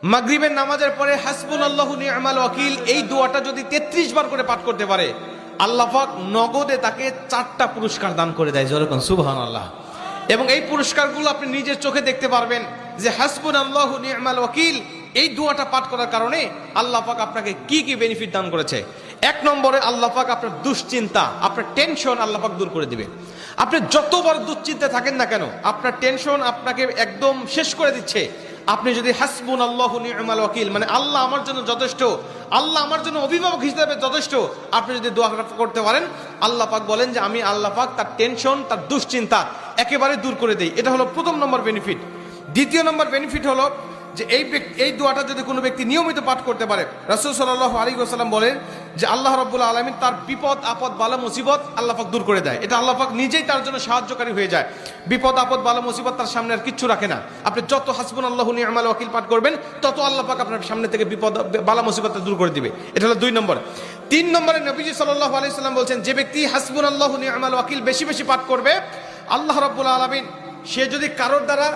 মাগরিবের নামাজের পরে হাসবুনাল্লাহু নি'মাল ওয়াকিল এই দোয়াটা যদি 33 বার করে পাঠ করতে পারে, আল্লাহ পাক নগদে তাকে 4টা পুরস্কার দান করে দেয়। যেরকম সুবহানাল্লাহ। এবং এই পুরস্কারগুলো আপনি নিজের চোখে দেখতে পারবেন যে হাসবুনাল্লাহু নি'মাল ওয়াকিল এই দোয়াটা পাঠ করার কারণে আল্লাহ পাক আপনাকে কি কি বেনিফিট দান করেছে। 1 নম্বরে আল্লাহ পাক আপনার দুশ্চিন্তা, আপনার টেনশন আল্লাহ পাক দূর করে দিবে। আপনি যত বড় দুশ্চিন্তায় থাকেন না কেন, আপনার টেনশন আপনাকে একদম শেষ করে দিচ্ছে। আপনি যদি হাসবুনাল্লাহু নি'মাল ওয়াকিল মানে আল্লাহ আমার জন্য যথেষ্ট, আল্লাহ আমার জন্য অভিভাবক হিসেবে যথেষ্ট, আপনি যদি দোয়া করতে পারেন, আল্লাহ পাক বলেন যে আমি আল্লাহ পাক তার টেনশন, তার দুশ্চিন্তা একেবারে দূর করে দেই। এটা হলো প্রথম নম্বর বেনিফিট। দ্বিতীয় নম্বর বেনিফিট হলো যে এই দোয়াটা যদি কোনো ব্যক্তি নিয়মিত পাঠ করতে পারে, রাসূল সাল্লাল্লাহু আলাইহি ওয়াসাল্লাম বলেন যে আল্লাহ রাব্বুল আলামিন তার বিপদ আপদ বালা মুসিবত আল্লাহ পাক দূর করে দেয়। এটা আল্লাহ পাক নিজেই তার জন্য সাহায্যকারী হয়ে যায়। বিপদ আপদ বালা মুসিবত তার সামনে আর কিচ্ছু রাখে না। আপনি যত হাসবুনাল্লাহু নি'মাল ওয়াকিল পাঠ করবেন, তত আল্লাহ পাক আপনার সামনে থেকে বিপদ বালা মুসিবত দূর করে দিবে। এটা হলো 2 নম্বর। 3 নম্বরে নবীজি সাল্লাল্লাহু আলাইহি ওয়াসাল্লাম বলছেন যে ব্যক্তি হাসবুনাল্লাহু নি'মাল ওয়াকিল বেশি বেশি পাঠ করবে, আল্লাহ রাব্বুল আলামিন সে যদি কারোর দ্বারা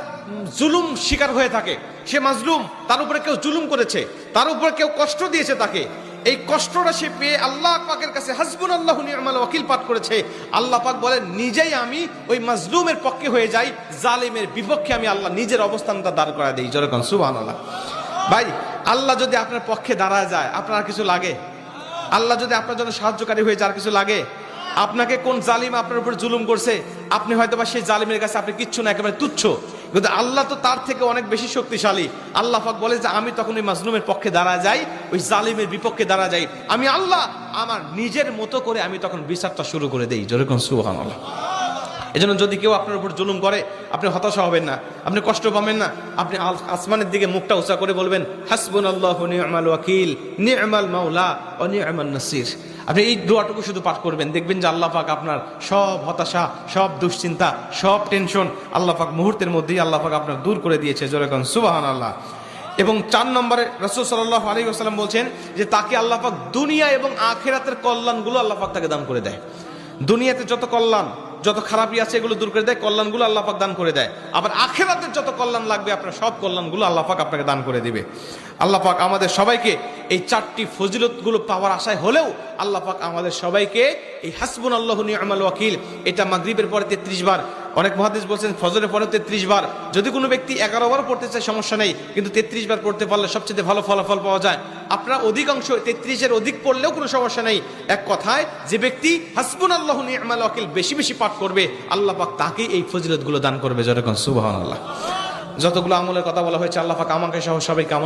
জুলুম শিকার হয়ে থাকে, সে মাজলুম, তার উপরে কেউ জুলুম করেছে, তার উপরে কেউ কষ্ট দিয়েছে, তাকে এই কষ্টটা সে পেয়ে আল্লাহ পাকের কাছে হাসবুনাল্লাহু নি'মাল ওয়াকিল পাঠ করেছে, আল্লাহ পাক বলেন নিজেই আমি ওই মাজলুমের পক্ষে হয়ে যাই, জালিমের বিপক্ষে আমি আল্লাহ নিজের অবস্থানটা দাঁড় করা দেই। যেরকম সুবহানাল্লাহ। ভাই, আল্লাহ যদি আপনার পক্ষে দাঁড়ায় যায়, আপনার আর কিছু লাগে? আল্লাহ যদি আপনার জন্য সাহায্যকারী হয়ে যায়, আর কিছু লাগে? আপনাকে কোন জালিম আপনার উপর জুলুম করছে, আপনি হয়তো বা সেই জালিমের কাছে আপনি কিচ্ছু না, একেবারে তুচ্ছ, কিন্তু আল্লাহ তো তার থেকে অনেক বেশি শক্তিশালী। আল্লাহ পাক বলে যে আমি তখন ওই মাজলুমের পক্ষে দাঁড়া যাই, ওই জালিমের বিপক্ষে দাঁড়া যাই, আমি আল্লাহ আমার নিজের মতো করে আমি তখন বিচারটা শুরু করে দেই। যেরকম সুবহানাল্লাহ। এজন্য যদি কেউ আপনার উপর জুলুম করে, আপনি হতাশা হবেন না, আপনি কষ্ট পাবেন না, আপনি আসমানের দিকে মুখটা উঁচা করে বলবেন হাসবুনাল্লাহু নি'মাল ওয়াকিল নি'মাল মাওলা ওয়া নি'মান নাসির। আপনি এই দোয়াটুকু শুধু পাঠ করবেন, দেখবেন যে আল্লাহ পাক আপনার সব হতাশা, সব দুশ্চিন্তা, সব টেনশন আল্লাহ পাক মুহূর্তের মধ্যেই আল্লাহ পাক আপনার দূর করে দিয়েছে। যেরকম সুবহানাল্লাহ। এবং 4 নম্বরে রাসূল সাল্লাল্লাহু আলাইহি ওয়াসাল্লাম বলছেন যে তাকে আল্লাহ পাক দুনিয়া এবং আখিরাতের কল্যাণগুলো আল্লাহ পাক তাকে দান করে দেয়। দুনিয়াতে যত কল্যাণ, যত খারাপই আছে এগুলো দূর করে দেয়, কল্যাণগুলো আল্লাহ পাক দান করে দেয়। আবার আখিরাতের যত কল্যাণ লাগবে আপনার সব কল্যাণগুলো আল্লাহ পাক আপনাকে দান করে দিবে। আল্লাহ পাক আমাদের সবাইকে এই 4টি ফজিলতগুলো পাওয়ার আশায় হলেও আল্লাহ পাক আমাদের সবাইকে এই হাসবুনাল্লাহু নি'মাল ওয়াকিল এটা মাগরিবের পরে 33 বার, অনেক মুহাদ্দিস বলছেন ফজরের পরে 33 বার, যদি কোনো ব্যক্তি 11 বার পড়তে চায় সমস্যা নেই, কিন্তু 33 বার পড়তে পারলে সবচেয়ে ভালো ফলাফল পাওয়া যায়। আপনারা অধিকাংশ 33-এর অধিক পড়লেও কোনো সমস্যা নেই। এক কথায় যে ব্যক্তি হাসবুনাল্লাহু নি'মাল ওয়াকিল বেশি বেশি পাঠ করবে, আল্লাহ পাক তাকে এই ফজিলতগুলো দান করবে। যেরকম সুবহানাল্লাহ। যতগুলো আমলের কথা বলা হয়েছে আল্লাহ পাক আমাকে সহ সবাইকে আমল